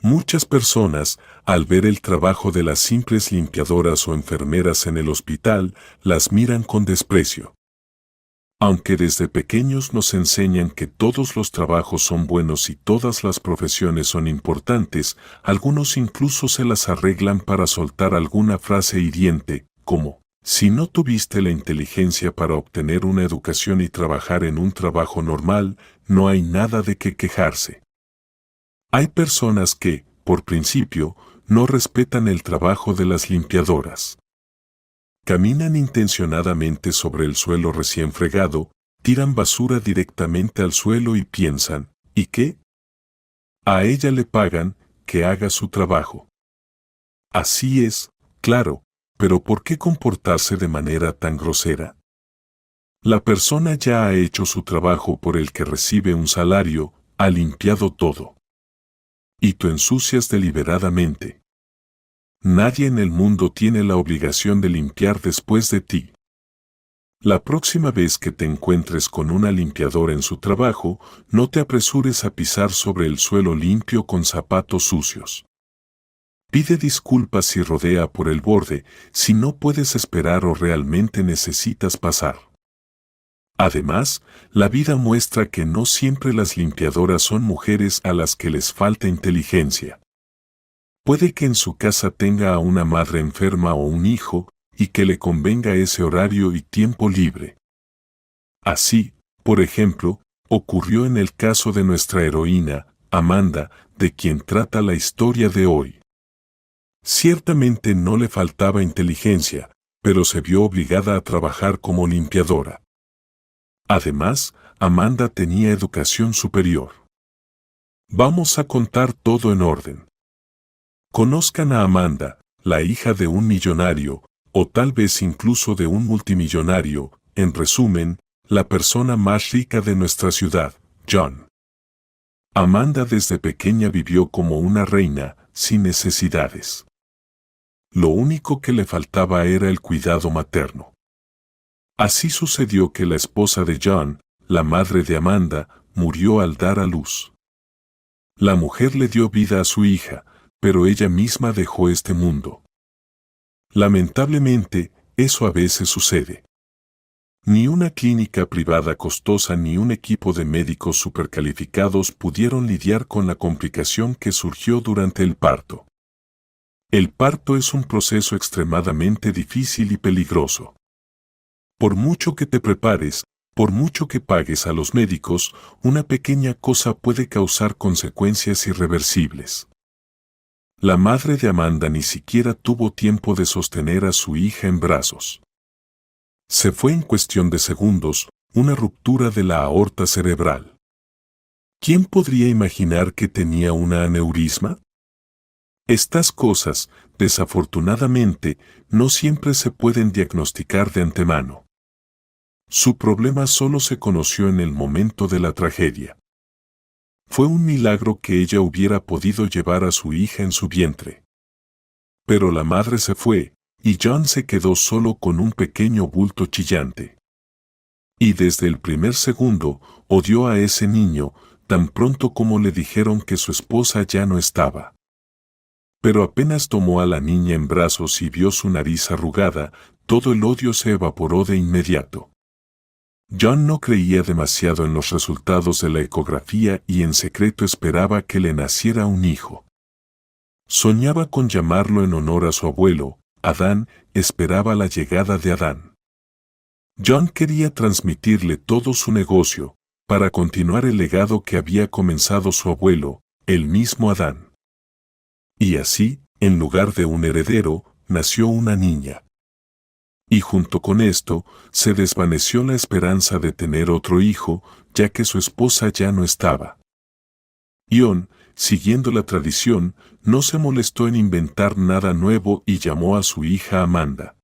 Muchas personas, al ver el trabajo de las simples limpiadoras o enfermeras en el hospital, las miran con desprecio. Aunque desde pequeños nos enseñan que todos los trabajos son buenos y todas las profesiones son importantes, algunos incluso se las arreglan para soltar alguna frase hiriente, como, si no tuviste la inteligencia para obtener una educación y trabajar en un trabajo normal, no hay nada de qué quejarse. Hay personas que, por principio, no respetan el trabajo de las limpiadoras. Caminan intencionadamente sobre el suelo recién fregado, tiran basura directamente al suelo y piensan, ¿y qué? A ella le pagan, que haga su trabajo. Así es, claro, pero ¿por qué comportarse de manera tan grosera? La persona ya ha hecho su trabajo por el que recibe un salario, ha limpiado todo. Y tú ensucias deliberadamente. Nadie en el mundo tiene la obligación de limpiar después de ti. La próxima vez que te encuentres con una limpiadora en su trabajo, no te apresures a pisar sobre el suelo limpio con zapatos sucios. Pide disculpas si rodea por el borde, si no puedes esperar o realmente necesitas pasar. Además, la vida muestra que no siempre las limpiadoras son mujeres a las que les falta inteligencia. Puede que en su casa tenga a una madre enferma o un hijo, y que le convenga ese horario y tiempo libre. Así, por ejemplo, ocurrió en el caso de nuestra heroína, Amanda, de quien trata la historia de hoy. Ciertamente no le faltaba inteligencia, pero se vio obligada a trabajar como limpiadora. Además, Amanda tenía educación superior. Vamos a contar todo en orden. Conozcan a Amanda, la hija de un millonario, o tal vez incluso de un multimillonario, en resumen, la persona más rica de nuestra ciudad, John. Amanda desde pequeña vivió como una reina, sin necesidades. Lo único que le faltaba era el cuidado materno. Así sucedió que la esposa de John, la madre de Amanda, murió al dar a luz. La mujer le dio vida a su hija, pero ella misma dejó este mundo. Lamentablemente, eso a veces sucede. Ni una clínica privada costosa ni un equipo de médicos supercalificados pudieron lidiar con la complicación que surgió durante el parto. El parto es un proceso extremadamente difícil y peligroso. Por mucho que te prepares, por mucho que pagues a los médicos, una pequeña cosa puede causar consecuencias irreversibles. La madre de Amanda ni siquiera tuvo tiempo de sostener a su hija en brazos. Se fue en cuestión de segundos, una ruptura de la aorta cerebral. ¿Quién podría imaginar que tenía una aneurisma? Estas cosas, desafortunadamente, no siempre se pueden diagnosticar de antemano. Su problema solo se conoció en el momento de la tragedia. Fue un milagro que ella hubiera podido llevar a su hija en su vientre. Pero la madre se fue, y John se quedó solo con un pequeño bulto chillante. Y desde el primer segundo, odió a ese niño, tan pronto como le dijeron que su esposa ya no estaba. Pero apenas tomó a la niña en brazos y vio su nariz arrugada, todo el odio se evaporó de inmediato. John no creía demasiado en los resultados de la ecografía y en secreto esperaba que le naciera un hijo. Soñaba con llamarlo en honor a su abuelo, Adán, esperaba la llegada de Adán. John quería transmitirle todo su negocio, para continuar el legado que había comenzado su abuelo, el mismo Adán. Y así, en lugar de un heredero, nació una niña. Y junto con esto, se desvaneció la esperanza de tener otro hijo, ya que su esposa ya no estaba. John, siguiendo la tradición, no se molestó en inventar nada nuevo y llamó a su hija Amanda.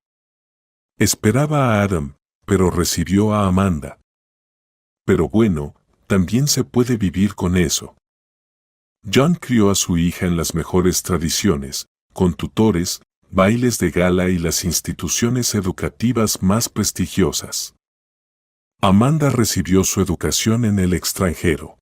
Esperaba a Adam, pero recibió a Amanda. Pero bueno, también se puede vivir con eso. John crió a su hija en las mejores tradiciones, con tutores, bailes de gala y las instituciones educativas más prestigiosas. Amanda recibió su educación en el extranjero.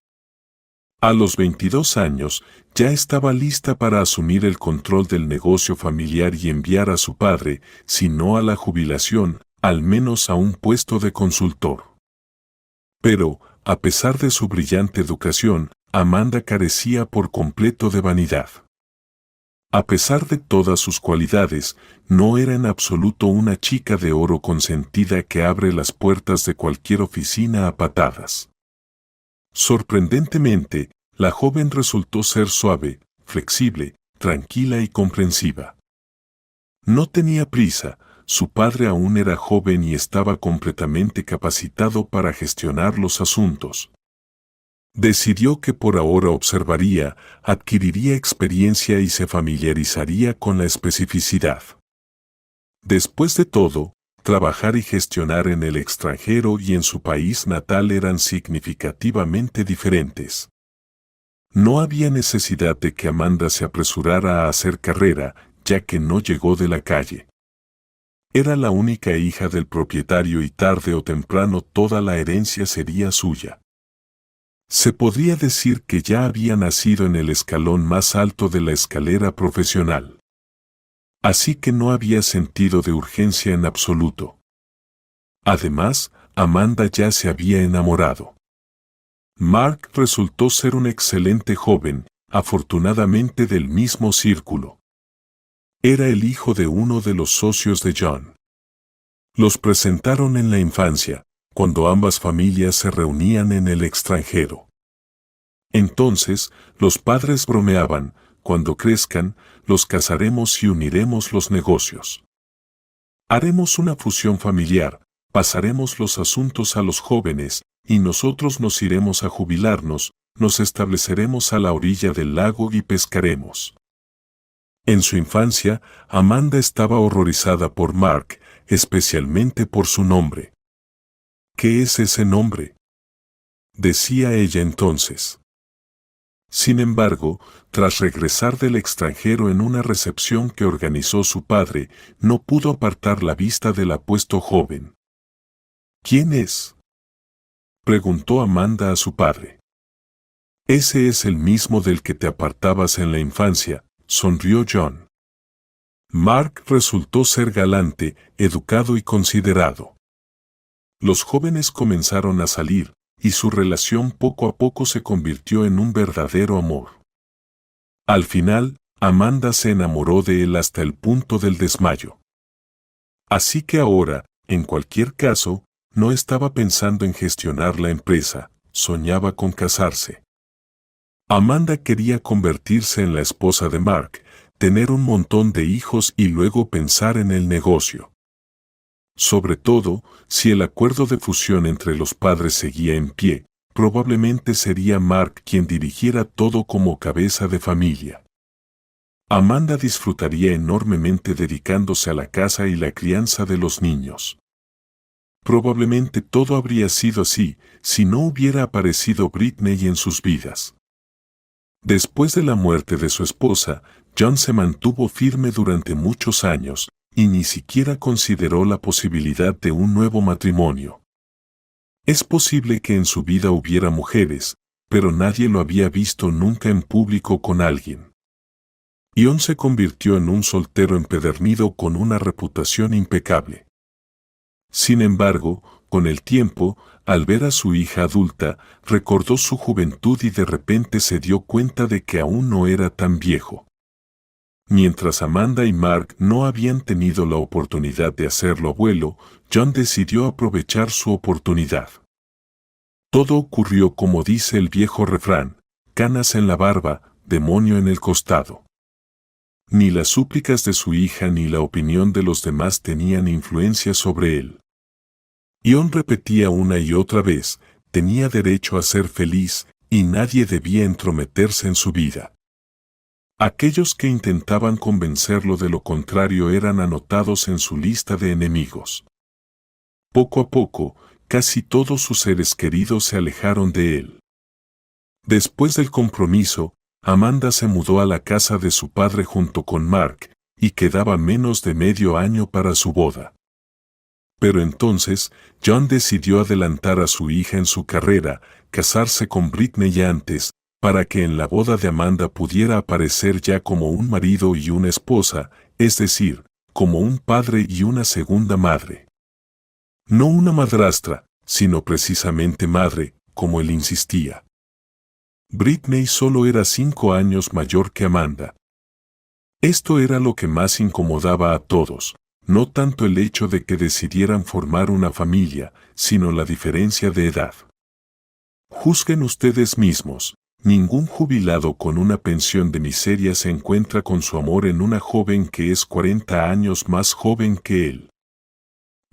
A los 22 años, ya estaba lista para asumir el control del negocio familiar y enviar a su padre, si no a la jubilación, al menos a un puesto de consultor. Pero, a pesar de su brillante educación, Amanda carecía por completo de vanidad. A pesar de todas sus cualidades, no era en absoluto una chica de oro consentida que abre las puertas de cualquier oficina a patadas. Sorprendentemente, la joven resultó ser suave, flexible, tranquila y comprensiva. No tenía prisa, su padre aún era joven y estaba completamente capacitado para gestionar los asuntos. Decidió que por ahora observaría, adquiriría experiencia y se familiarizaría con la especificidad. Después de todo, trabajar y gestionar en el extranjero y en su país natal eran significativamente diferentes. No había necesidad de que Amanda se apresurara a hacer carrera, ya que no llegó de la calle. Era la única hija del propietario y tarde o temprano toda la herencia sería suya. Se podría decir que ya había nacido en el escalón más alto de la escalera profesional. Así que no había sentido de urgencia en absoluto. Además, Amanda ya se había enamorado. Mark resultó ser un excelente joven, afortunadamente del mismo círculo. Era el hijo de uno de los socios de John. Los presentaron en la infancia, cuando ambas familias se reunían en el extranjero. Entonces, los padres bromeaban, cuando crezcan, los casaremos y uniremos los negocios. Haremos una fusión familiar, pasaremos los asuntos a los jóvenes, y nosotros nos iremos a jubilarnos, nos estableceremos a la orilla del lago y pescaremos. En su infancia, Amanda estaba horrorizada por Mark, especialmente por su nombre. ¿Qué es ese nombre?, decía ella entonces. Sin embargo, tras regresar del extranjero en una recepción que organizó su padre, no pudo apartar la vista del apuesto joven. ¿Quién es?, preguntó Amanda a su padre. Ese es el mismo del que te apartabas en la infancia, sonrió John. Mark resultó ser galante, educado y considerado. Los jóvenes comenzaron a salir, y su relación poco a poco se convirtió en un verdadero amor. Al final, Amanda se enamoró de él hasta el punto del desmayo. Así que ahora, en cualquier caso, no estaba pensando en gestionar la empresa, soñaba con casarse. Amanda quería convertirse en la esposa de Mark, tener un montón de hijos y luego pensar en el negocio. Sobre todo, si el acuerdo de fusión entre los padres seguía en pie, probablemente sería Mark quien dirigiera todo como cabeza de familia. Amanda disfrutaría enormemente dedicándose a la casa y la crianza de los niños. Probablemente todo habría sido así, si no hubiera aparecido Britney en sus vidas. Después de la muerte de su esposa, John se mantuvo firme durante muchos años, y ni siquiera consideró la posibilidad de un nuevo matrimonio. Es posible que en su vida hubiera mujeres, pero nadie lo había visto nunca en público con alguien. John se convirtió en un soltero empedernido con una reputación impecable. Sin embargo, con el tiempo, al ver a su hija adulta, recordó su juventud y de repente se dio cuenta de que aún no era tan viejo. Mientras Amanda y Mark no habían tenido la oportunidad de hacerlo abuelo, John decidió aprovechar su oportunidad. Todo ocurrió como dice el viejo refrán: canas en la barba, demonio en el costado. Ni las súplicas de su hija ni la opinión de los demás tenían influencia sobre él. John repetía una y otra vez, tenía derecho a ser feliz, y nadie debía entrometerse en su vida. Aquellos que intentaban convencerlo de lo contrario eran anotados en su lista de enemigos. Poco a poco, casi todos sus seres queridos se alejaron de él. Después del compromiso, Amanda se mudó a la casa de su padre junto con Mark, y quedaba menos de medio año para su boda. Pero entonces, John decidió adelantar a su hija en su carrera, casarse con Britney antes, para que en la boda de Amanda pudiera aparecer ya como un marido y una esposa, es decir, como un padre y una segunda madre. No una madrastra, sino precisamente madre, como él insistía. Britney solo era 5 años mayor que Amanda. Esto era lo que más incomodaba a todos, no tanto el hecho de que decidieran formar una familia, sino la diferencia de edad. Juzguen ustedes mismos, ningún jubilado con una pensión de miseria se encuentra con su amor en una joven que es 40 años más joven que él.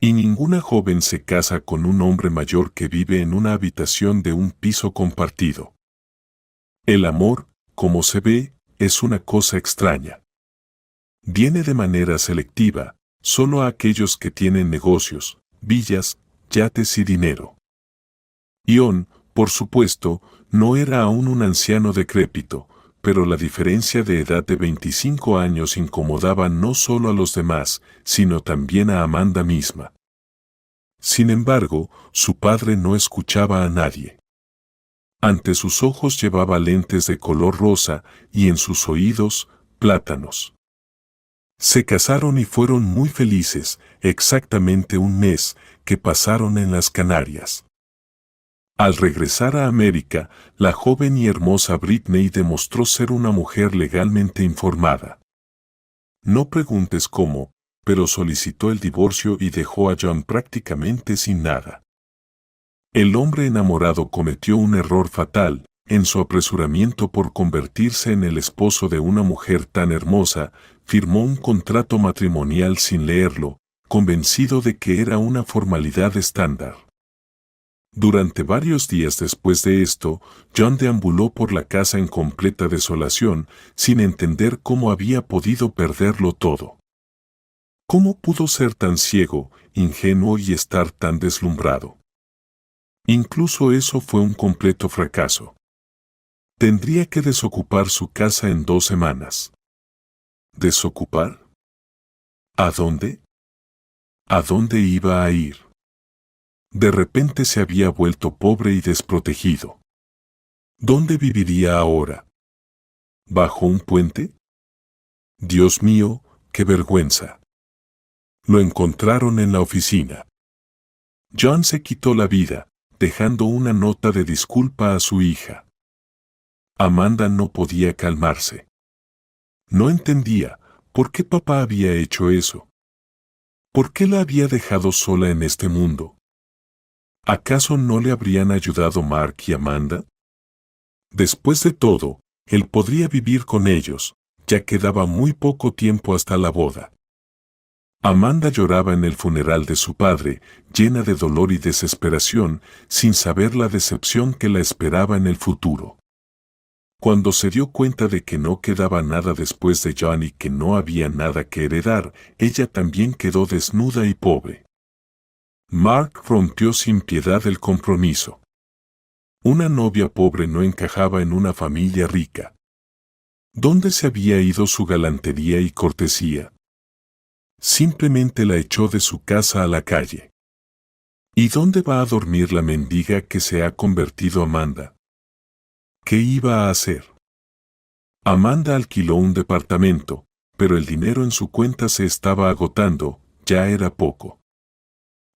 Y ninguna joven se casa con un hombre mayor que vive en una habitación de un piso compartido. El amor, como se ve, es una cosa extraña. Viene de manera selectiva, solo a aquellos que tienen negocios, villas, yates y dinero. Ion, por supuesto, no era aún un anciano decrépito, pero la diferencia de edad de 25 años incomodaba no solo a los demás, sino también a Amanda misma. Sin embargo, su padre no escuchaba a nadie. Ante sus ojos llevaba lentes de color rosa y en sus oídos, plátanos. Se casaron y fueron muy felices, exactamente un mes, que pasaron en las Canarias. Al regresar a América, la joven y hermosa Britney demostró ser una mujer legalmente informada. No preguntes cómo, pero solicitó el divorcio y dejó a John prácticamente sin nada. El hombre enamorado cometió un error fatal, en su apresuramiento por convertirse en el esposo de una mujer tan hermosa, firmó un contrato matrimonial sin leerlo, convencido de que era una formalidad estándar. Durante varios días después de esto, John deambuló por la casa en completa desolación, sin entender cómo había podido perderlo todo. ¿Cómo pudo ser tan ciego, ingenuo y estar tan deslumbrado? Incluso eso fue un completo fracaso. Tendría que desocupar su casa en 2 semanas. ¿Desocupar? ¿A dónde? ¿A dónde iba a ir? De repente se había vuelto pobre y desprotegido. ¿Dónde viviría ahora? ¿Bajo un puente? Dios mío, qué vergüenza. Lo encontraron en la oficina. John se quitó la vida, dejando una nota de disculpa a su hija. Amanda no podía calmarse. No entendía por qué papá había hecho eso. ¿Por qué la había dejado sola en este mundo? ¿Acaso no le habrían ayudado Mark y Amanda? Después de todo, él podría vivir con ellos, ya quedaba muy poco tiempo hasta la boda. Amanda lloraba en el funeral de su padre, llena de dolor y desesperación, sin saber la decepción que la esperaba en el futuro. Cuando se dio cuenta de que no quedaba nada después de John y que no había nada que heredar, ella también quedó desnuda y pobre. Mark rompió sin piedad el compromiso. Una novia pobre no encajaba en una familia rica. ¿Dónde se había ido su galantería y cortesía? Simplemente la echó de su casa a la calle. ¿Y dónde va a dormir la mendiga que se ha convertido Amanda? ¿Qué iba a hacer? Amanda alquiló un departamento, pero el dinero en su cuenta se estaba agotando, ya era poco.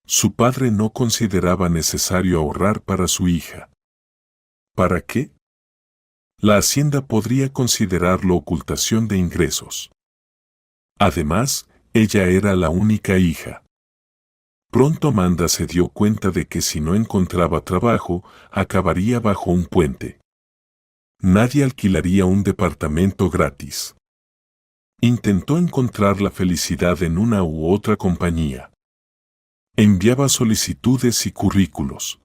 Su padre no consideraba necesario ahorrar para su hija. ¿Para qué? La hacienda podría considerarlo ocultación de ingresos. Además, ella era la única hija. Pronto Amanda se dio cuenta de que si no encontraba trabajo, acabaría bajo un puente. Nadie alquilaría un departamento gratis. Intentó encontrar la felicidad en una u otra compañía. Enviaba solicitudes y currículos.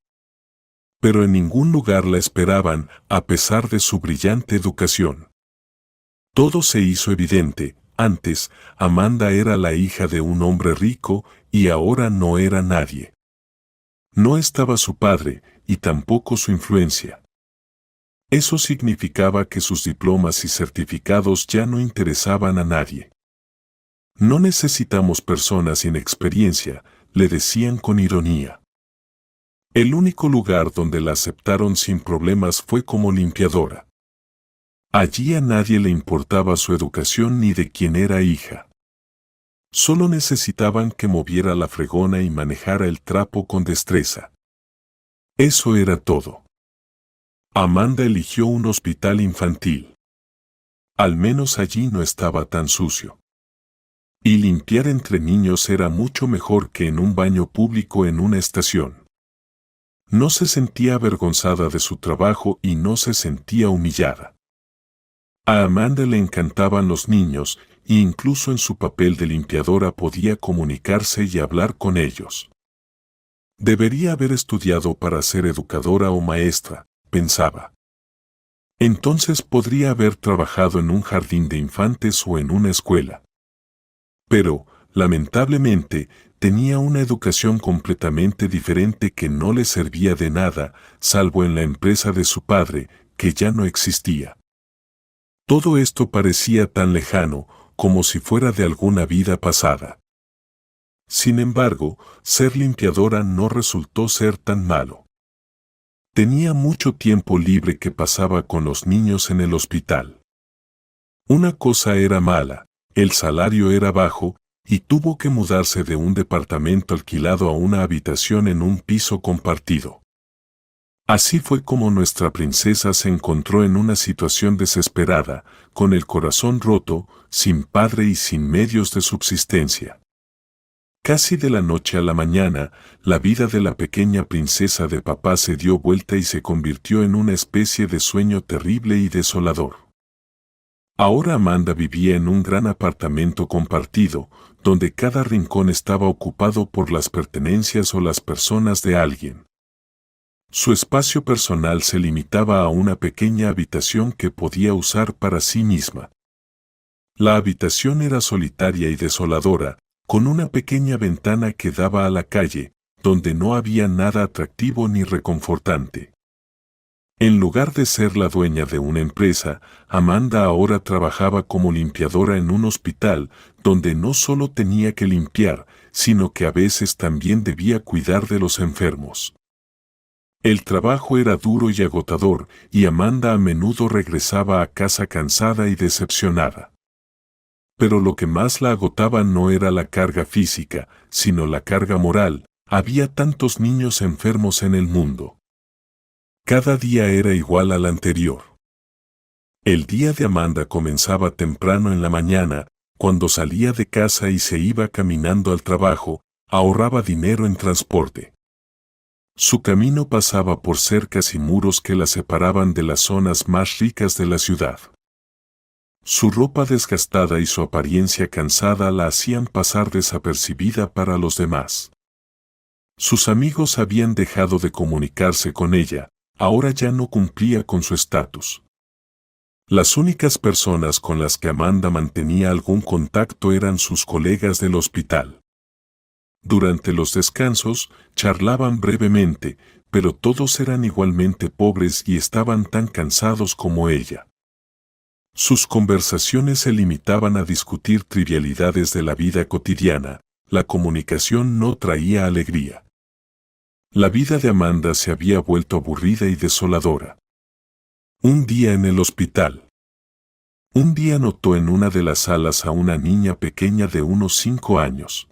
Pero en ningún lugar la esperaban, a pesar de su brillante educación. Todo se hizo evidente. Antes, Amanda era la hija de un hombre rico y ahora no era nadie. No estaba su padre y tampoco su influencia. Eso significaba que sus diplomas y certificados ya no interesaban a nadie. No necesitamos personas sin experiencia, le decían con ironía. El único lugar donde la aceptaron sin problemas fue como limpiadora. Allí a nadie le importaba su educación ni de quién era hija. Solo necesitaban que moviera la fregona y manejara el trapo con destreza. Eso era todo. Amanda eligió un hospital infantil. Al menos allí no estaba tan sucio. Y limpiar entre niños era mucho mejor que en un baño público en una estación. No se sentía avergonzada de su trabajo y no se sentía humillada. A Amanda le encantaban los niños, e incluso en su papel de limpiadora podía comunicarse y hablar con ellos. Debería haber estudiado para ser educadora o maestra, pensaba. Entonces podría haber trabajado en un jardín de infantes o en una escuela. Pero, lamentablemente, tenía una educación completamente diferente que no le servía de nada, salvo en la empresa de su padre, que ya no existía. Todo esto parecía tan lejano, como si fuera de alguna vida pasada. Sin embargo, ser limpiadora no resultó ser tan malo. Tenía mucho tiempo libre que pasaba con los niños en el hospital. Una cosa era mala, el salario era bajo, y tuvo que mudarse de un departamento alquilado a una habitación en un piso compartido. Así fue como nuestra princesa se encontró en una situación desesperada, con el corazón roto, sin padre y sin medios de subsistencia. Casi de la noche a la mañana, la vida de la pequeña princesa de papá se dio vuelta y se convirtió en una especie de sueño terrible y desolador. Ahora Amanda vivía en un gran apartamento compartido, donde cada rincón estaba ocupado por las pertenencias o las personas de alguien. Su espacio personal se limitaba a una pequeña habitación que podía usar para sí misma. La habitación era solitaria y desoladora, con una pequeña ventana que daba a la calle, donde no había nada atractivo ni reconfortante. En lugar de ser la dueña de una empresa, Amanda ahora trabajaba como limpiadora en un hospital, donde no solo tenía que limpiar, sino que a veces también debía cuidar de los enfermos. El trabajo era duro y agotador, y Amanda a menudo regresaba a casa cansada y decepcionada. Pero lo que más la agotaba no era la carga física, sino la carga moral. Había tantos niños enfermos en el mundo. Cada día era igual al anterior. El día de Amanda comenzaba temprano en la mañana, cuando salía de casa y se iba caminando al trabajo, ahorraba dinero en transporte. Su camino pasaba por cercas y muros que la separaban de las zonas más ricas de la ciudad. Su ropa desgastada y su apariencia cansada la hacían pasar desapercibida para los demás. Sus amigos habían dejado de comunicarse con ella, ahora ya no cumplía con su estatus. Las únicas personas con las que Amanda mantenía algún contacto eran sus colegas del hospital. Durante los descansos, charlaban brevemente, pero todos eran igualmente pobres y estaban tan cansados como ella. Sus conversaciones se limitaban a discutir trivialidades de la vida cotidiana, la comunicación no traía alegría. La vida de Amanda se había vuelto aburrida y desoladora. Un día en el hospital. Un día notó en una de las salas a una niña pequeña de unos 5 años.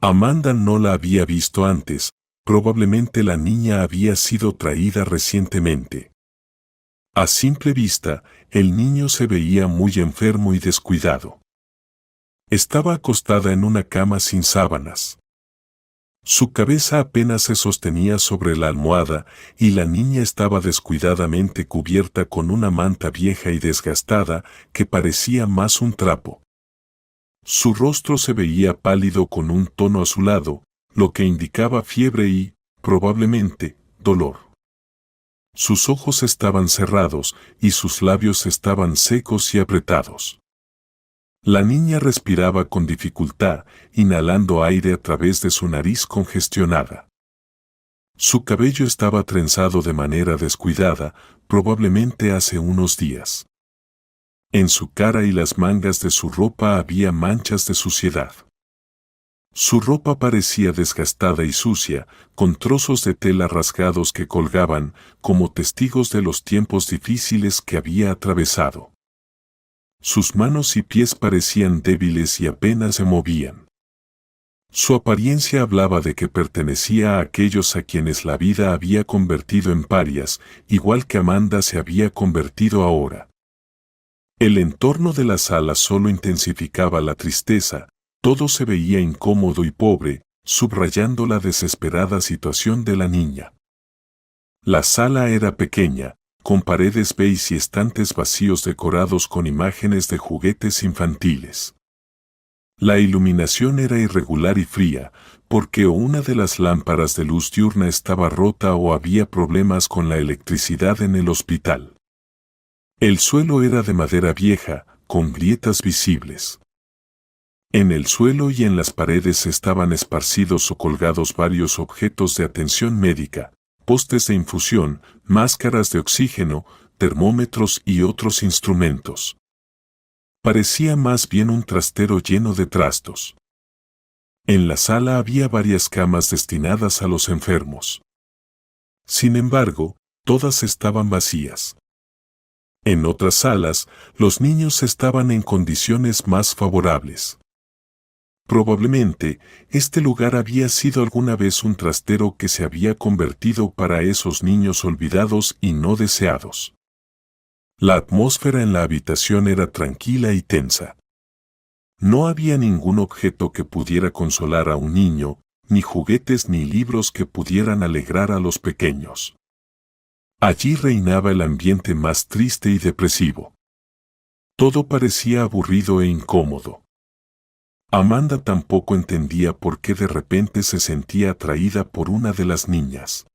Amanda no la había visto antes, probablemente la niña había sido traída recientemente. A simple vista, el niño se veía muy enfermo y descuidado. Estaba acostada en una cama sin sábanas. Su cabeza apenas se sostenía sobre la almohada y la niña estaba descuidadamente cubierta con una manta vieja y desgastada que parecía más un trapo. Su rostro se veía pálido con un tono azulado, lo que indicaba fiebre y, probablemente, dolor. Sus ojos estaban cerrados y sus labios estaban secos y apretados. La niña respiraba con dificultad, inhalando aire a través de su nariz congestionada. Su cabello estaba trenzado de manera descuidada, probablemente hace unos días. En su cara y las mangas de su ropa había manchas de suciedad. Su ropa parecía desgastada y sucia, con trozos de tela rasgados que colgaban como testigos de los tiempos difíciles que había atravesado. Sus manos y pies parecían débiles y apenas se movían. Su apariencia hablaba de que pertenecía a aquellos a quienes la vida había convertido en parias, igual que Amanda se había convertido ahora. El entorno de la sala solo intensificaba la tristeza, todo se veía incómodo y pobre, subrayando la desesperada situación de la niña. La sala era pequeña, con paredes beige y estantes vacíos decorados con imágenes de juguetes infantiles. La iluminación era irregular y fría, porque o una de las lámparas de luz diurna estaba rota o había problemas con la electricidad en el hospital. El suelo era de madera vieja, con grietas visibles. En el suelo y en las paredes estaban esparcidos o colgados varios objetos de atención médica, postes de infusión, máscaras de oxígeno, termómetros y otros instrumentos. Parecía más bien un trastero lleno de trastos. En la sala había varias camas destinadas a los enfermos. Sin embargo, todas estaban vacías. En otras salas, los niños estaban en condiciones más favorables. Probablemente, este lugar había sido alguna vez un trastero que se había convertido para esos niños olvidados y no deseados. La atmósfera en la habitación era tranquila y tensa. No había ningún objeto que pudiera consolar a un niño, ni juguetes ni libros que pudieran alegrar a los pequeños. Allí reinaba el ambiente más triste y depresivo. Todo parecía aburrido e incómodo. Amanda tampoco entendía por qué de repente se sentía atraída por una de las niñas.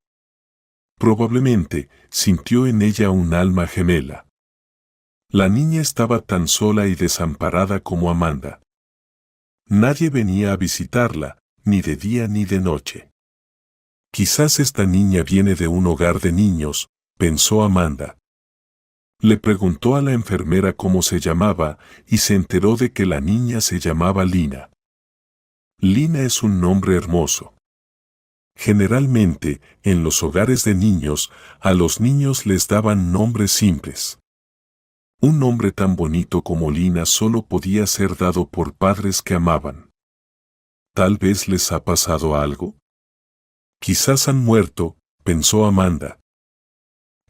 Probablemente sintió en ella un alma gemela. La niña estaba tan sola y desamparada como Amanda. Nadie venía a visitarla, ni de día ni de noche. Quizás esta niña viene de un hogar de niños, pensó Amanda. Le preguntó a la enfermera cómo se llamaba y se enteró de que la niña se llamaba Lina. Lina es un nombre hermoso. Generalmente, en los hogares de niños, a los niños les daban nombres simples. Un nombre tan bonito como Lina solo podía ser dado por padres que amaban. ¿Tal vez les ha pasado algo? Quizás han muerto, pensó Amanda.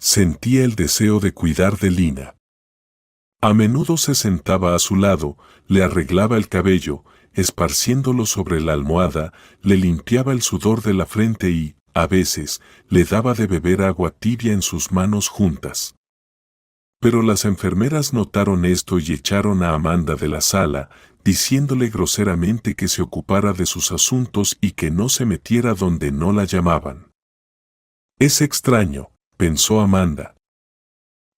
Sentía el deseo de cuidar de Lina. A menudo se sentaba a su lado, le arreglaba el cabello, esparciéndolo sobre la almohada, le limpiaba el sudor de la frente y, a veces, le daba de beber agua tibia en sus manos juntas. Pero las enfermeras notaron esto y echaron a Amanda de la sala, diciéndole groseramente que se ocupara de sus asuntos y que no se metiera donde no la llamaban. Es extraño, pensó Amanda.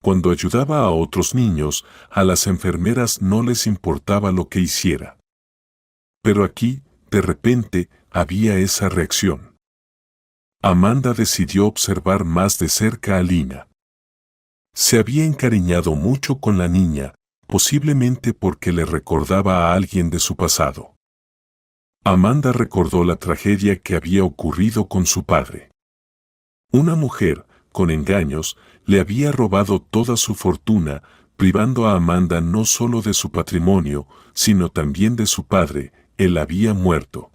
Cuando ayudaba a otros niños, a las enfermeras no les importaba lo que hiciera. Pero aquí, de repente, había esa reacción. Amanda decidió observar más de cerca a Lina. Se había encariñado mucho con la niña, posiblemente porque le recordaba a alguien de su pasado. Amanda recordó la tragedia que había ocurrido con su padre. Una mujer, con engaños, le había robado toda su fortuna, privando a Amanda no solo de su patrimonio, sino también de su padre. Él había muerto.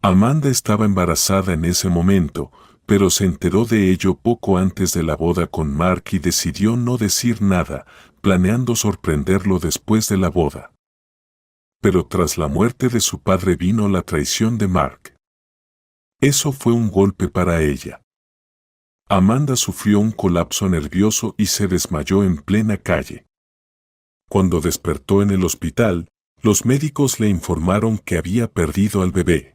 Amanda estaba embarazada en ese momento, pero se enteró de ello poco antes de la boda con Mark y decidió no decir nada, planeando sorprenderlo después de la boda. Pero tras la muerte de su padre vino la traición de Mark. Eso fue un golpe para ella. Amanda sufrió un colapso nervioso y se desmayó en plena calle. Cuando despertó en el hospital, los médicos le informaron que había perdido al bebé.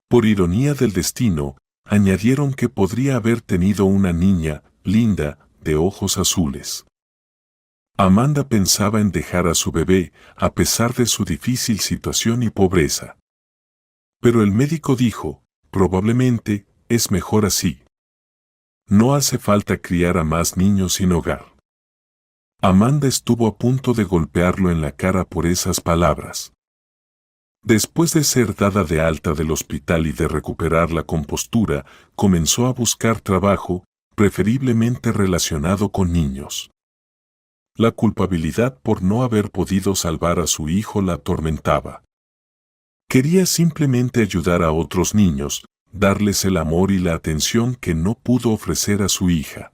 Por ironía del destino, añadieron que podría haber tenido una niña, linda, de ojos azules. Amanda pensaba en dejar a su bebé, a pesar de su difícil situación y pobreza. Pero el médico dijo, probablemente, es mejor así. No hace falta criar a más niños sin hogar. Amanda estuvo a punto de golpearlo en la cara por esas palabras. Después de ser dada de alta del hospital y de recuperar la compostura, comenzó a buscar trabajo, preferiblemente relacionado con niños. La culpabilidad por no haber podido salvar a su hijo la atormentaba. Quería simplemente ayudar a otros niños, darles el amor y la atención que no pudo ofrecer a su hija.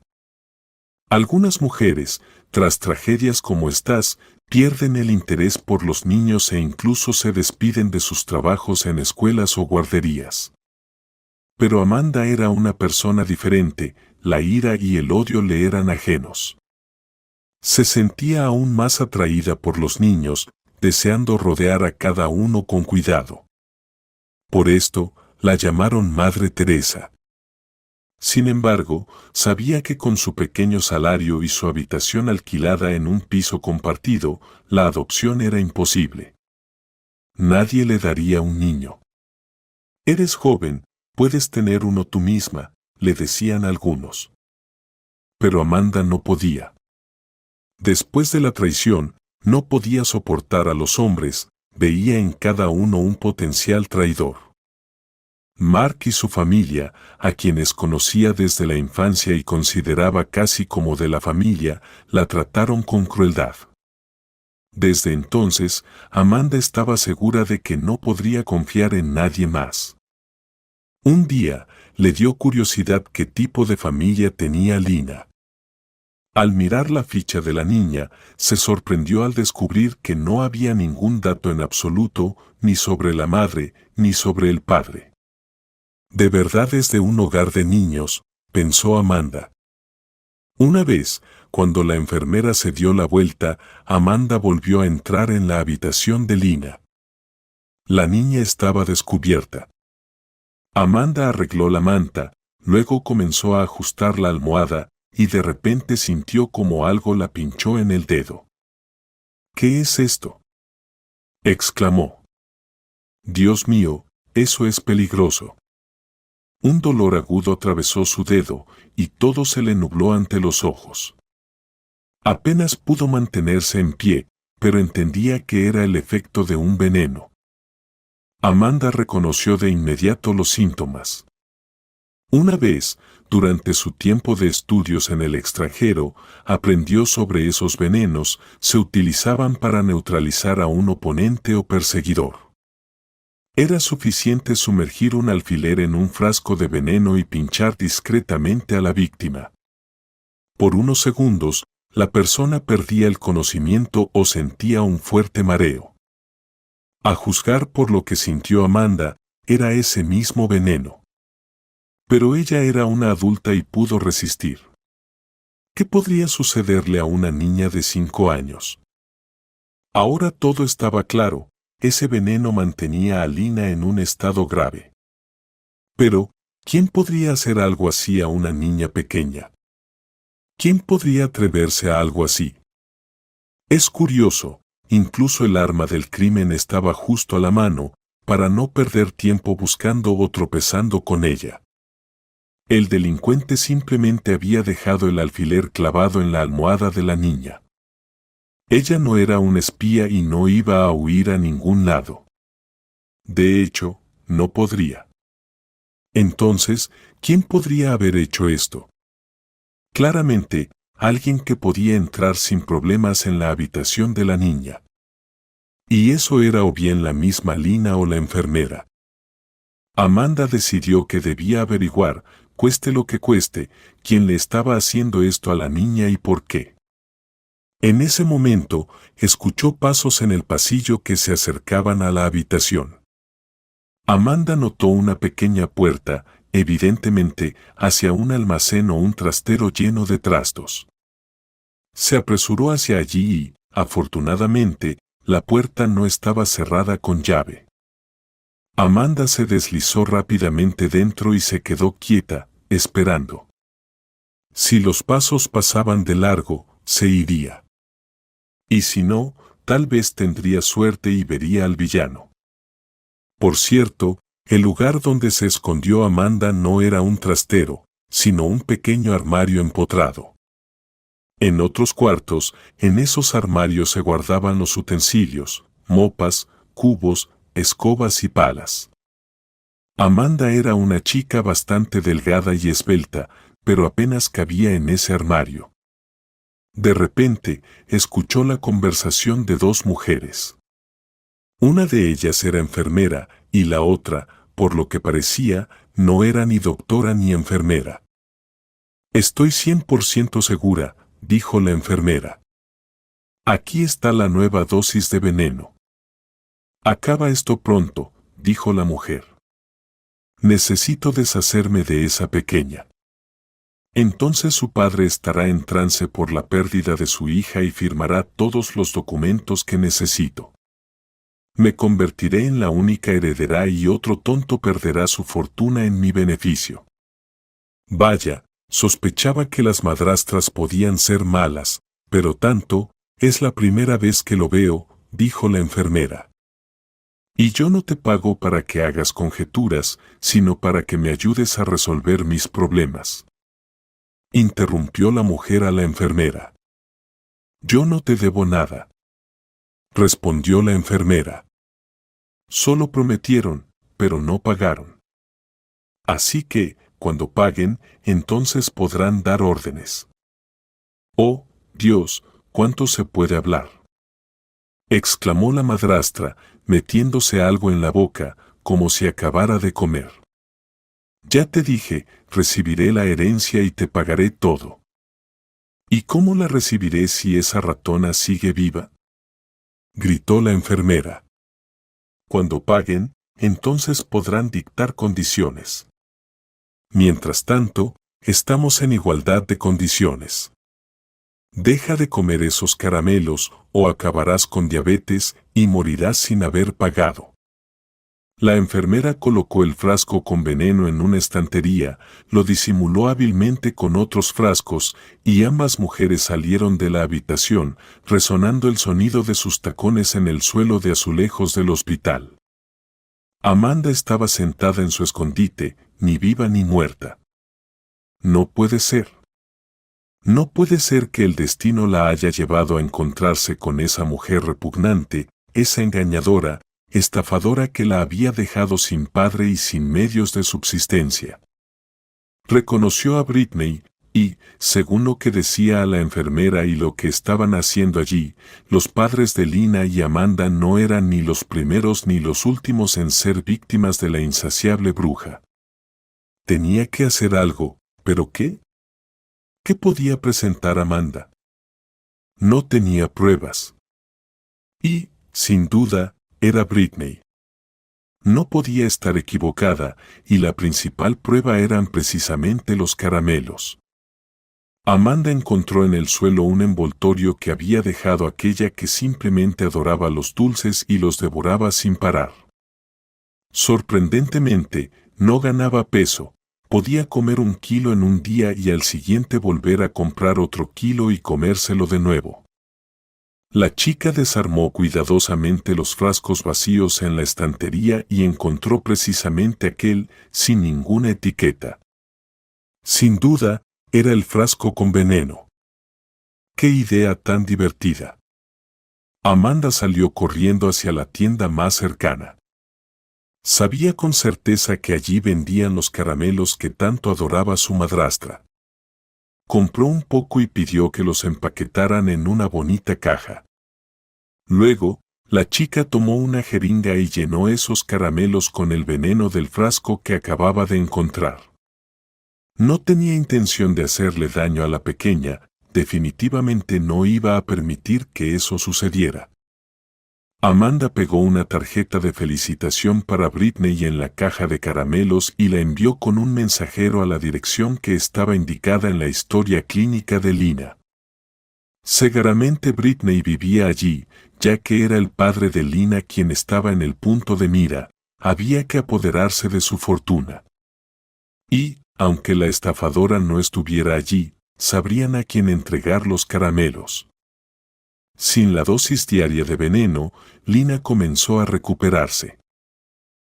Algunas mujeres, tras tragedias como estas, pierden el interés por los niños e incluso se despiden de sus trabajos en escuelas o guarderías. Pero Amanda era una persona diferente, la ira y el odio le eran ajenos. Se sentía aún más atraída por los niños, deseando rodear a cada uno con cuidado. Por esto, la llamaron Madre Teresa. Sin embargo, sabía que con su pequeño salario y su habitación alquilada en un piso compartido, la adopción era imposible. Nadie le daría un niño. Eres joven, puedes tener uno tú misma, le decían algunos. Pero Amanda no podía. Después de la traición, no podía soportar a los hombres, veía en cada uno un potencial traidor. Mark y su familia, a quienes conocía desde la infancia y consideraba casi como de la familia, la trataron con crueldad. Desde entonces, Amanda estaba segura de que no podría confiar en nadie más. Un día, le dio curiosidad qué tipo de familia tenía Lina. Al mirar la ficha de la niña, se sorprendió al descubrir que no había ningún dato en absoluto, ni sobre la madre, ni sobre el padre. De verdad es de un hogar de niños, pensó Amanda. Una vez, cuando la enfermera se dio la vuelta, Amanda volvió a entrar en la habitación de Lina. La niña estaba descubierta. Amanda arregló la manta, luego comenzó a ajustar la almohada, y de repente sintió como algo la pinchó en el dedo. ¿Qué es esto?, exclamó. Dios mío, eso es peligroso. Un dolor agudo atravesó su dedo, y todo se le nubló ante los ojos. Apenas pudo mantenerse en pie, pero entendía que era el efecto de un veneno. Amanda reconoció de inmediato los síntomas. Una vez, durante su tiempo de estudios en el extranjero, aprendió sobre esos venenos, se utilizaban para neutralizar a un oponente o perseguidor. Era suficiente sumergir un alfiler en un frasco de veneno y pinchar discretamente a la víctima. Por unos segundos, la persona perdía el conocimiento o sentía un fuerte mareo. A juzgar por lo que sintió Amanda, era ese mismo veneno. Pero ella era una adulta y pudo resistir. ¿Qué podría sucederle a una niña de 5 años? Ahora todo estaba claro. Ese veneno mantenía a Lina en un estado grave. Pero, ¿quién podría hacer algo así a una niña pequeña? ¿Quién podría atreverse a algo así? Es curioso, incluso el arma del crimen estaba justo a la mano, para no perder tiempo buscando o tropezando con ella. El delincuente simplemente había dejado el alfiler clavado en la almohada de la niña. Ella no era un espía y no iba a huir a ningún lado. De hecho, no podría. Entonces, ¿quién podría haber hecho esto? Claramente, alguien que podía entrar sin problemas en la habitación de la niña. Y eso era o bien la misma Lina o la enfermera. Amanda decidió que debía averiguar, cueste lo que cueste, quién le estaba haciendo esto a la niña y por qué. En ese momento, escuchó pasos en el pasillo que se acercaban a la habitación. Amanda notó una pequeña puerta, evidentemente, hacia un almacén o un trastero lleno de trastos. Se apresuró hacia allí y, afortunadamente, la puerta no estaba cerrada con llave. Amanda se deslizó rápidamente dentro y se quedó quieta, esperando. Si los pasos pasaban de largo, se iría. Y si no, tal vez tendría suerte y vería al villano. Por cierto, el lugar donde se escondió Amanda no era un trastero, sino un pequeño armario empotrado. En otros cuartos, en esos armarios se guardaban los utensilios, mopas, cubos, escobas y palas. Amanda era una chica bastante delgada y esbelta, pero apenas cabía en ese armario. De repente, escuchó la conversación de dos mujeres. Una de ellas era enfermera, y la otra, por lo que parecía, no era ni doctora ni enfermera. «Estoy 100% segura», dijo la enfermera. «Aquí está la nueva dosis de veneno». «Acaba esto pronto», dijo la mujer. «Necesito deshacerme de esa pequeña». Entonces su padre estará en trance por la pérdida de su hija y firmará todos los documentos que necesito. Me convertiré en la única heredera y otro tonto perderá su fortuna en mi beneficio. Vaya, sospechaba que las madrastras podían ser malas, pero tanto, es la primera vez que lo veo, dijo la enfermera. Y yo no te pago para que hagas conjeturas, sino para que me ayudes a resolver mis problemas. Interrumpió la mujer a la enfermera. Yo no te debo nada. Respondió la enfermera. Solo prometieron, pero no pagaron. Así que, cuando paguen, entonces podrán dar órdenes. Oh, Dios, ¿cuánto se puede hablar? Exclamó la madrastra, metiéndose algo en la boca, como si acabara de comer. Ya te dije, recibiré la herencia y te pagaré todo. ¿Y cómo la recibiré si esa ratona sigue viva? Gritó la enfermera. Cuando paguen, entonces podrán dictar condiciones. Mientras tanto, estamos en igualdad de condiciones. Deja de comer esos caramelos o acabarás con diabetes y morirás sin haber pagado. La enfermera colocó el frasco con veneno en una estantería, lo disimuló hábilmente con otros frascos y ambas mujeres salieron de la habitación, resonando el sonido de sus tacones en el suelo de azulejos del hospital. Amanda estaba sentada en su escondite, ni viva ni muerta. No puede ser. No puede ser que el destino la haya llevado a encontrarse con esa mujer repugnante, esa engañadora, estafadora que la había dejado sin padre y sin medios de subsistencia. Reconoció a Britney, y, según lo que decía a la enfermera y lo que estaban haciendo allí, los padres de Lina y Amanda no eran ni los primeros ni los últimos en ser víctimas de la insaciable bruja. Tenía que hacer algo, ¿pero qué? ¿Qué podía presentar Amanda? No tenía pruebas. Y, sin duda, era Britney. No podía estar equivocada, y la principal prueba eran precisamente los caramelos. Amanda encontró en el suelo un envoltorio que había dejado aquella que simplemente adoraba los dulces y los devoraba sin parar. Sorprendentemente, no ganaba peso, podía comer 1 kilo en un día y al siguiente volver a comprar otro kilo y comérselo de nuevo. La chica desarmó cuidadosamente los frascos vacíos en la estantería y encontró precisamente aquel, sin ninguna etiqueta. Sin duda, era el frasco con veneno. ¡Qué idea tan divertida! Amanda salió corriendo hacia la tienda más cercana. Sabía con certeza que allí vendían los caramelos que tanto adoraba su madrastra. Compró un poco y pidió que los empaquetaran en una bonita caja. Luego, la chica tomó una jeringa y llenó esos caramelos con el veneno del frasco que acababa de encontrar. No tenía intención de hacerle daño a la pequeña, definitivamente no iba a permitir que eso sucediera. Amanda pegó una tarjeta de felicitación para Britney en la caja de caramelos y la envió con un mensajero a la dirección que estaba indicada en la historia clínica de Lina. Seguramente Britney vivía allí, ya que era el padre de Lina quien estaba en el punto de mira, había que apoderarse de su fortuna. Y, aunque la estafadora no estuviera allí, sabrían a quién entregar los caramelos. Sin la dosis diaria de veneno, Lina comenzó a recuperarse.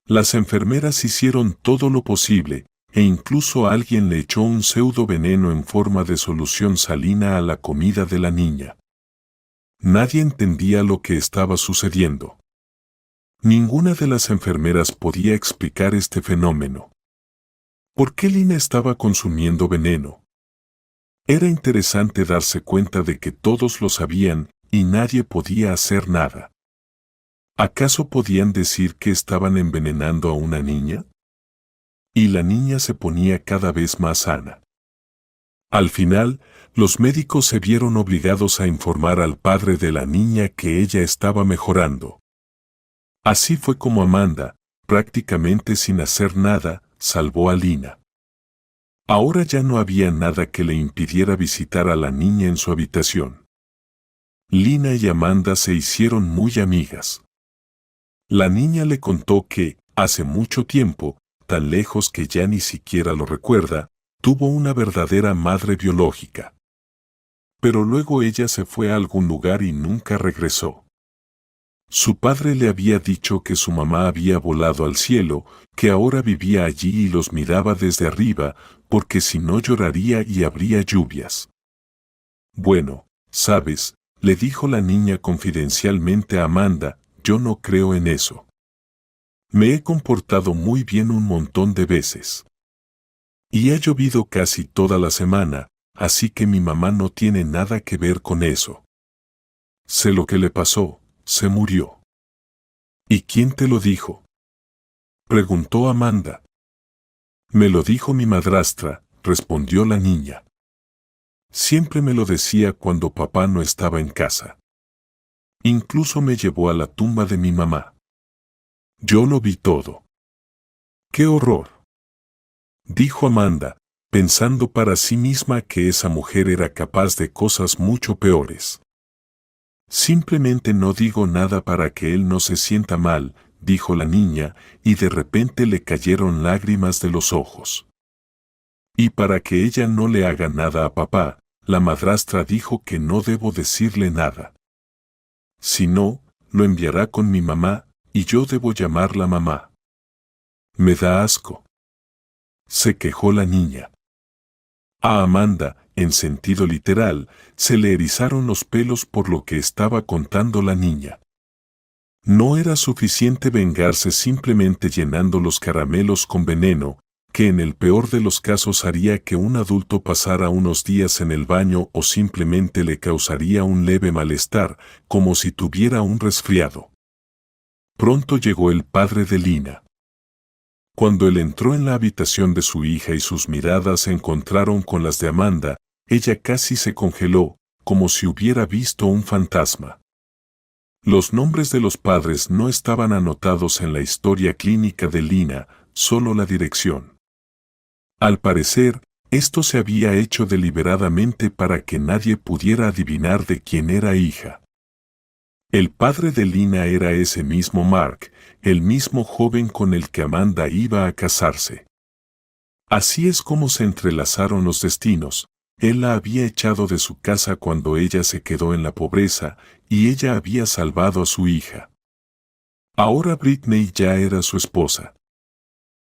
Las enfermeras hicieron todo lo posible, e incluso alguien le echó un pseudo veneno en forma de solución salina a la comida de la niña. Nadie entendía lo que estaba sucediendo. Ninguna de las enfermeras podía explicar este fenómeno. ¿Por qué Lina estaba consumiendo veneno? Era interesante darse cuenta de que todos lo sabían y nadie podía hacer nada. ¿Acaso podían decir que estaban envenenando a una niña? Y la niña se ponía cada vez más sana. Al final, los médicos se vieron obligados a informar al padre de la niña que ella estaba mejorando. Así fue como Amanda, prácticamente sin hacer nada, salvó a Lina. Ahora ya no había nada que le impidiera visitar a la niña en su habitación. Lina y Amanda se hicieron muy amigas. La niña le contó que, hace mucho tiempo, tan lejos que ya ni siquiera lo recuerda, tuvo una verdadera madre biológica. Pero luego ella se fue a algún lugar y nunca regresó. Su padre le había dicho que su mamá había volado al cielo, que ahora vivía allí y los miraba desde arriba, porque si no lloraría y habría lluvias. Bueno, sabes, le dijo la niña confidencialmente a Amanda, yo no creo en eso. Me he comportado muy bien un montón de veces. Y ha llovido casi toda la semana, así que mi mamá no tiene nada que ver con eso. Sé lo que le pasó, se murió. ¿Y quién te lo dijo? Preguntó Amanda. Me lo dijo mi madrastra, respondió la niña. Siempre me lo decía cuando papá no estaba en casa. Incluso me llevó a la tumba de mi mamá. Yo lo vi todo. ¡Qué horror!, dijo Amanda, pensando para sí misma que esa mujer era capaz de cosas mucho peores. Simplemente no digo nada para que él no se sienta mal, dijo la niña, y de repente le cayeron lágrimas de los ojos. Y para que ella no le haga nada a papá, la madrastra dijo que no debo decirle nada. Si no, lo enviará con mi mamá, y yo debo llamarla mamá. Me da asco, se quejó la niña. A Amanda, en sentido literal, se le erizaron los pelos por lo que estaba contando la niña. No era suficiente vengarse simplemente llenando los caramelos con veneno, que en el peor de los casos haría que un adulto pasara unos días en el baño o simplemente le causaría un leve malestar, como si tuviera un resfriado. Pronto llegó el padre de Lina. Cuando él entró en la habitación de su hija y sus miradas se encontraron con las de Amanda, ella casi se congeló, como si hubiera visto un fantasma. Los nombres de los padres no estaban anotados en la historia clínica de Lina, solo la dirección. Al parecer, esto se había hecho deliberadamente para que nadie pudiera adivinar de quién era hija. El padre de Lina era ese mismo Mark, el mismo joven con el que Amanda iba a casarse. Así es como se entrelazaron los destinos. Él la había echado de su casa cuando ella se quedó en la pobreza, y ella había salvado a su hija. Ahora Britney ya era su esposa.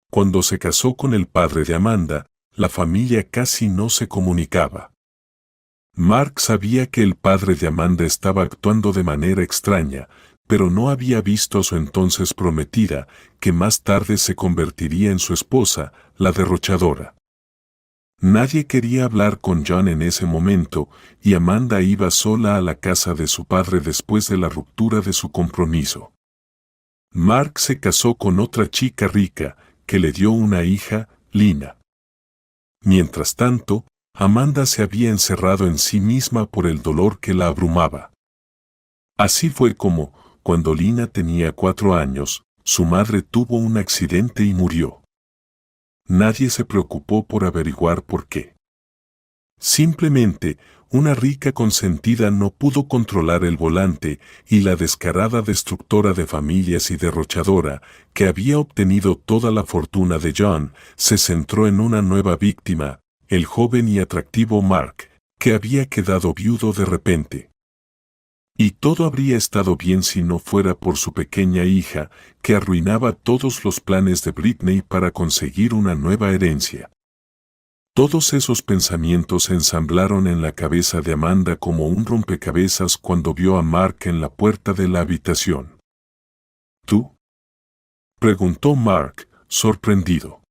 Cuando se casó con el padre de Amanda, la familia casi no se comunicaba. Mark sabía que el padre de Amanda estaba actuando de manera extraña, pero no había visto a su entonces prometida, que más tarde se convertiría en su esposa, la derrochadora. Nadie quería hablar con John en ese momento, y Amanda iba sola a la casa de su padre después de la ruptura de su compromiso. Mark se casó con otra chica rica, que le dio una hija, Lina. Mientras tanto, Amanda se había encerrado en sí misma por el dolor que la abrumaba. Así fue como, cuando Lina tenía 4 años, su madre tuvo un accidente y murió. Nadie se preocupó por averiguar por qué. Simplemente, una rica consentida no pudo controlar el volante y la descarada destructora de familias y derrochadora, que había obtenido toda la fortuna de John, se centró en una nueva víctima, el joven y atractivo Mark, que había quedado viudo de repente. Y todo habría estado bien si no fuera por su pequeña hija, que arruinaba todos los planes de Britney para conseguir una nueva herencia. Todos esos pensamientos se ensamblaron en la cabeza de Amanda como un rompecabezas cuando vio a Mark en la puerta de la habitación. ¿Tú? Preguntó Mark, sorprendido.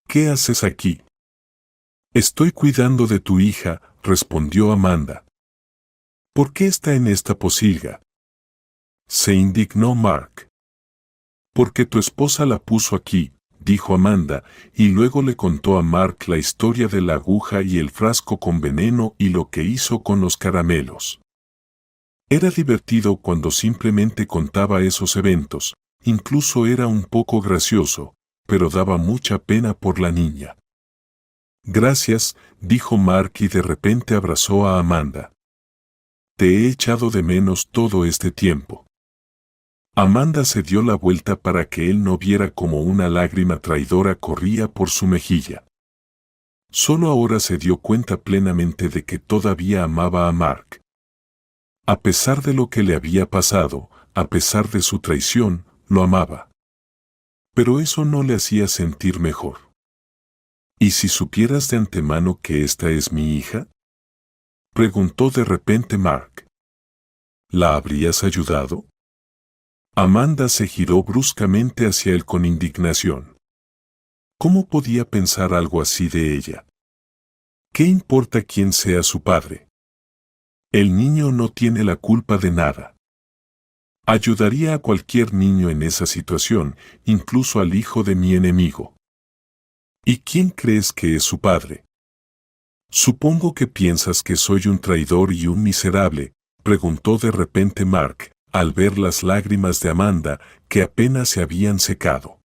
¿Qué haces aquí? Estoy cuidando de tu hija, respondió Amanda. ¿Por qué está en esta pocilga? Se indignó Mark. Porque tu esposa la puso aquí, dijo Amanda, y luego le contó a Mark la historia de la aguja y el frasco con veneno y lo que hizo con los caramelos. Era divertido cuando simplemente contaba esos eventos, incluso era un poco gracioso, pero daba mucha pena por la niña. Gracias, dijo Mark y de repente abrazó a Amanda. Te he echado de menos todo este tiempo. Amanda se dio la vuelta para que él no viera cómo una lágrima traidora corría por su mejilla. Solo ahora se dio cuenta plenamente de que todavía amaba a Mark. A pesar de lo que le había pasado, a pesar de su traición, lo amaba. Pero eso no le hacía sentir mejor. ¿Y si supieras de antemano que esta es mi hija? Preguntó de repente Mark. ¿La habrías ayudado? Amanda se giró bruscamente hacia él con indignación. ¿Cómo podía pensar algo así de ella? ¿Qué importa quién sea su padre? El niño no tiene la culpa de nada. Ayudaría a cualquier niño en esa situación, incluso al hijo de mi enemigo. ¿Y quién crees que es su padre? Supongo que piensas que soy un traidor y un miserable, preguntó de repente Mark, al ver las lágrimas de Amanda, que apenas se habían secado.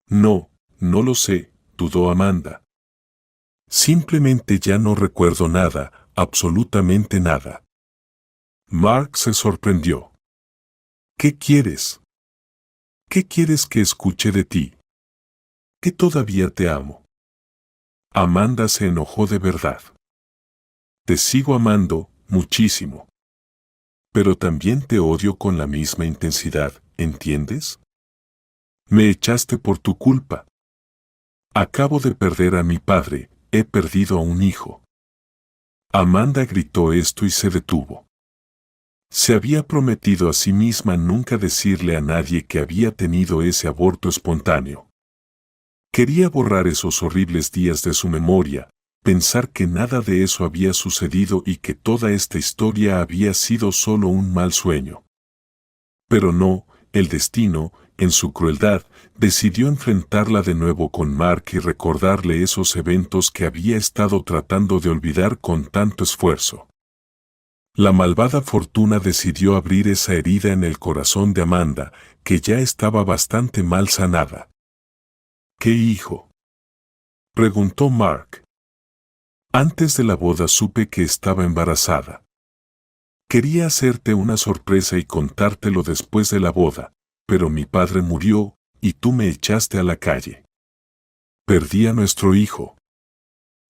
No, no lo sé, dudó Amanda. Simplemente ya no recuerdo nada, absolutamente nada. Mark se sorprendió. ¿Qué quieres? ¿Qué quieres que escuche de ti? Que todavía te amo. Amanda se enojó de verdad. Te sigo amando, muchísimo. Pero también te odio con la misma intensidad, ¿entiendes? Me echaste por tu culpa. Acabo de perder a mi padre, he perdido a un hijo. Amanda gritó esto y se detuvo. Se había prometido a sí misma nunca decirle a nadie que había tenido ese aborto espontáneo. Quería borrar esos horribles días de su memoria, pensar que nada de eso había sucedido y que toda esta historia había sido solo un mal sueño. Pero no, el destino, en su crueldad, decidió enfrentarla de nuevo con Mark y recordarle esos eventos que había estado tratando de olvidar con tanto esfuerzo. La malvada fortuna decidió abrir esa herida en el corazón de Amanda, que ya estaba bastante mal sanada. ¿Qué hijo? Preguntó Mark. Antes de la boda supe que estaba embarazada. Quería hacerte una sorpresa y contártelo después de la boda, pero mi padre murió, y tú me echaste a la calle. Perdí a nuestro hijo.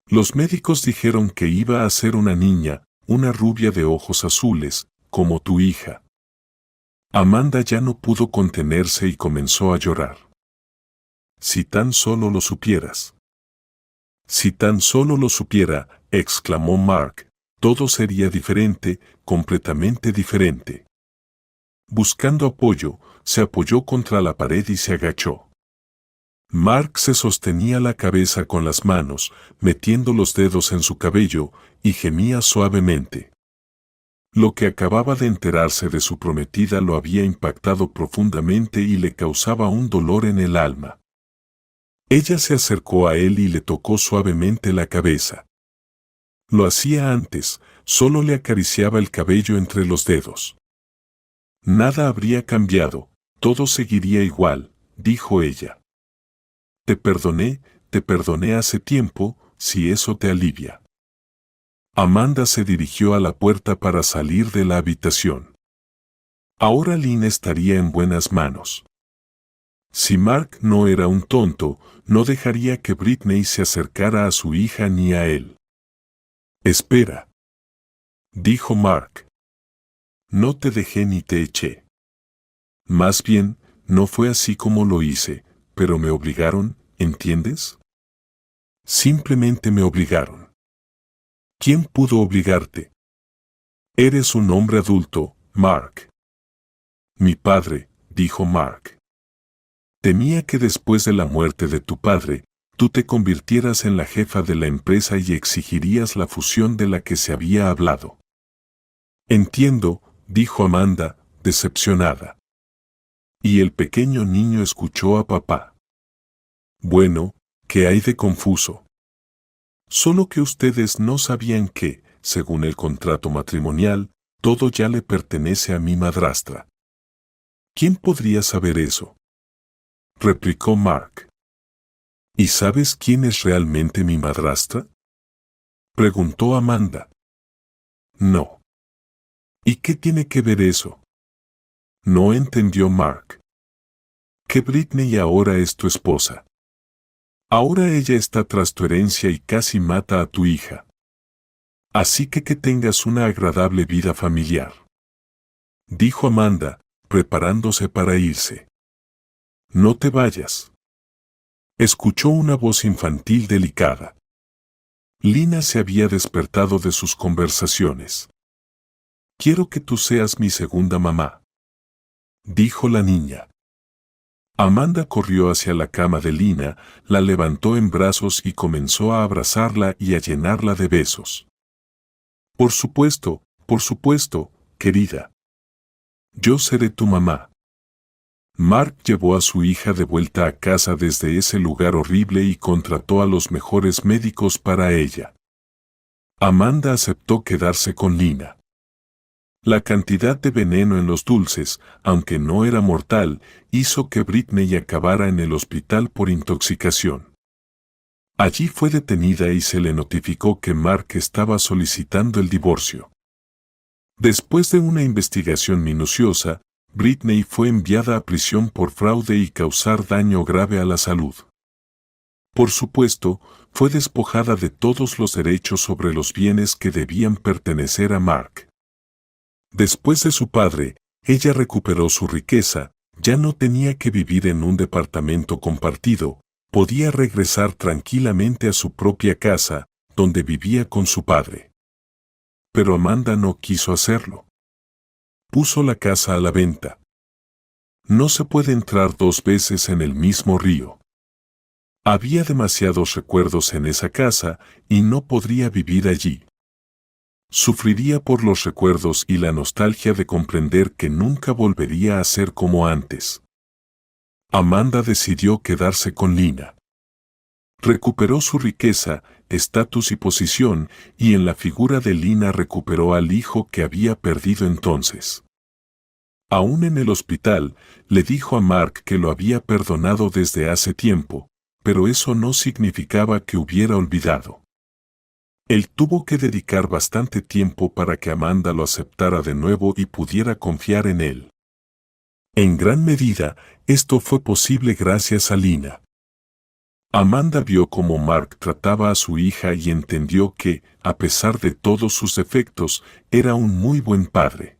Los médicos dijeron que iba a ser una niña, una rubia de ojos azules, como tu hija. Amanda ya no pudo contenerse y comenzó a llorar. Si tan solo lo supieras. Si tan solo lo supiera, exclamó Mark, todo sería diferente, completamente diferente. Buscando apoyo, se apoyó contra la pared y se agachó. Mark se sostenía la cabeza con las manos, metiendo los dedos en su cabello, y gemía suavemente. Lo que acababa de enterarse de su prometida lo había impactado profundamente y le causaba un dolor en el alma. Ella se acercó a él y le tocó suavemente la cabeza. Lo hacía antes, solo le acariciaba el cabello entre los dedos. Nada habría cambiado, todo seguiría igual, dijo ella. Te perdoné hace tiempo, si eso te alivia. Amanda se dirigió a la puerta para salir de la habitación. Ahora Lynn estaría en buenas manos. Si Mark no era un tonto, no dejaría que Britney se acercara a su hija ni a él. Espera, dijo Mark. No te dejé ni te eché. Más bien, no fue así como lo hice, pero me obligaron, ¿entiendes? Simplemente me obligaron. ¿Quién pudo obligarte? Eres un hombre adulto, Mark. Mi padre, dijo Mark. Temía que después de la muerte de tu padre, tú te convirtieras en la jefa de la empresa y exigirías la fusión de la que se había hablado. Entiendo, dijo Amanda, decepcionada. Y el pequeño niño escuchó a papá. Bueno, ¿qué hay de confuso? Solo que ustedes no sabían que, según el contrato matrimonial, todo ya le pertenece a mi madrastra. ¿Quién podría saber eso?, replicó Mark. ¿Y sabes quién es realmente mi madrastra?, preguntó Amanda. No. ¿Y qué tiene que ver eso?, no entendió Mark. Que Britney ahora es tu esposa. Ahora ella está tras tu herencia y casi mata a tu hija. Así que tengas una agradable vida familiar, dijo Amanda, preparándose para irse. No te vayas. Escuchó una voz infantil delicada. Lina se había despertado de sus conversaciones. Quiero que tú seas mi segunda mamá, dijo la niña. Amanda corrió hacia la cama de Lina, la levantó en brazos y comenzó a abrazarla y a llenarla de besos. Por supuesto, querida. Yo seré tu mamá. Mark llevó a su hija de vuelta a casa desde ese lugar horrible y contrató a los mejores médicos para ella. Amanda aceptó quedarse con Lina. La cantidad de veneno en los dulces, aunque no era mortal, hizo que Britney acabara en el hospital por intoxicación. Allí fue detenida y se le notificó que Mark estaba solicitando el divorcio. Después de una investigación minuciosa, Britney fue enviada a prisión por fraude y causar daño grave a la salud. Por supuesto, fue despojada de todos los derechos sobre los bienes que debían pertenecer a Mark. Después de su padre, ella recuperó su riqueza, ya no tenía que vivir en un departamento compartido, podía regresar tranquilamente a su propia casa, donde vivía con su padre. Pero Amanda no quiso hacerlo. Puso la casa a la venta. No se puede entrar dos veces en el mismo río. Había demasiados recuerdos en esa casa y no podría vivir allí. Sufriría por los recuerdos y la nostalgia de comprender que nunca volvería a ser como antes. Amanda decidió quedarse con Lina. Recuperó su riqueza, estatus y posición, y en la figura de Lina recuperó al hijo que había perdido entonces. Aún en el hospital, le dijo a Mark que lo había perdonado desde hace tiempo, pero eso no significaba que hubiera olvidado. Él tuvo que dedicar bastante tiempo para que Amanda lo aceptara de nuevo y pudiera confiar en él. En gran medida, esto fue posible gracias a Lina. Amanda vio cómo Mark trataba a su hija y entendió que, a pesar de todos sus defectos, era un muy buen padre.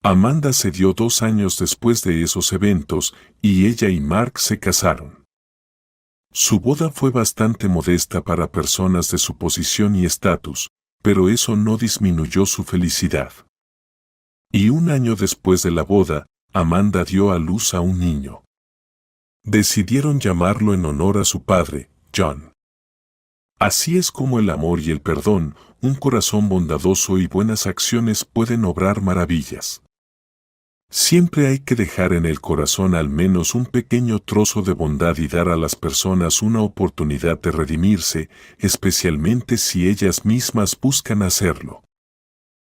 Amanda se dio 2 años después de esos eventos y ella y Mark se casaron. Su boda fue bastante modesta para personas de su posición y estatus, pero eso no disminuyó su felicidad. Y 1 año después de la boda, Amanda dio a luz a un niño. Decidieron llamarlo en honor a su padre, John. Así es como el amor y el perdón, un corazón bondadoso y buenas acciones pueden obrar maravillas. Siempre hay que dejar en el corazón al menos un pequeño trozo de bondad y dar a las personas una oportunidad de redimirse, especialmente si ellas mismas buscan hacerlo.